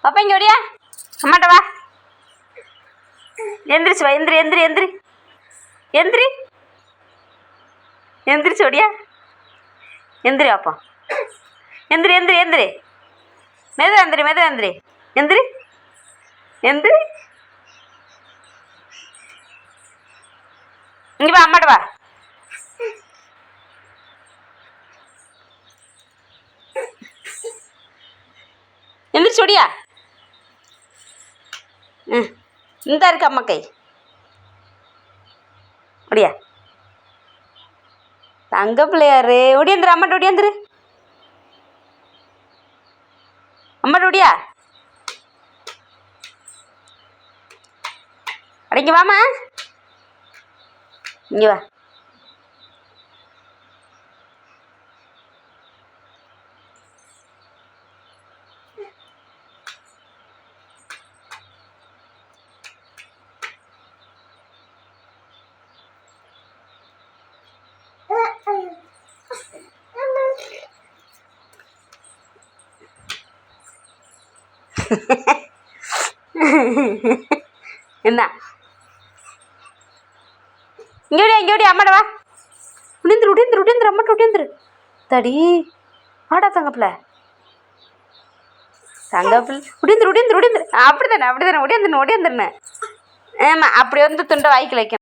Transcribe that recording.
பாப்பா இங்கே ஓடியா அம்மாட்ட வா. எந்திரிச்சு வா. எந்திரி எந்திரி எந்திரி எந்திரி எந்திரிச்சு ஓடியா. எந்திரி அப்பா. எந்திரி எந்திரி எந்திரி மெதுவா எந்திரி மெதுவா எந்திரி எந்திரி எந்திரி. இங்கே வா அம்மாட்ட வா. எந்திரிச்சு ஓடியா. ம் இந்த இருக்கு அம்மா கை. ஓடியா தங்க பிள்ளையாரு. ஒடியாந்துரு அம்மாட்ட ஒடியாந்துரு. அம்மாட்ட ஒடியா. அடங்கி வாமா. இங்கே வா. என்ன இங்கே ஓடியா அம்மாட்ட வா. உடிந்துரு உடிந்துரு உடிந்துரு அம்மாட்ட உடிந்துரு. தடி வாடா தங்கப்பிள்ள. தங்கப்பிள்ள உடிந்துரு உடிந்துரு உடிந்துரு. அப்படி தானே ஒடியாந்துருன்னு. ஆமாம் அப்படி வந்து துண்டை வாய்க்கில் வைக்கணும்.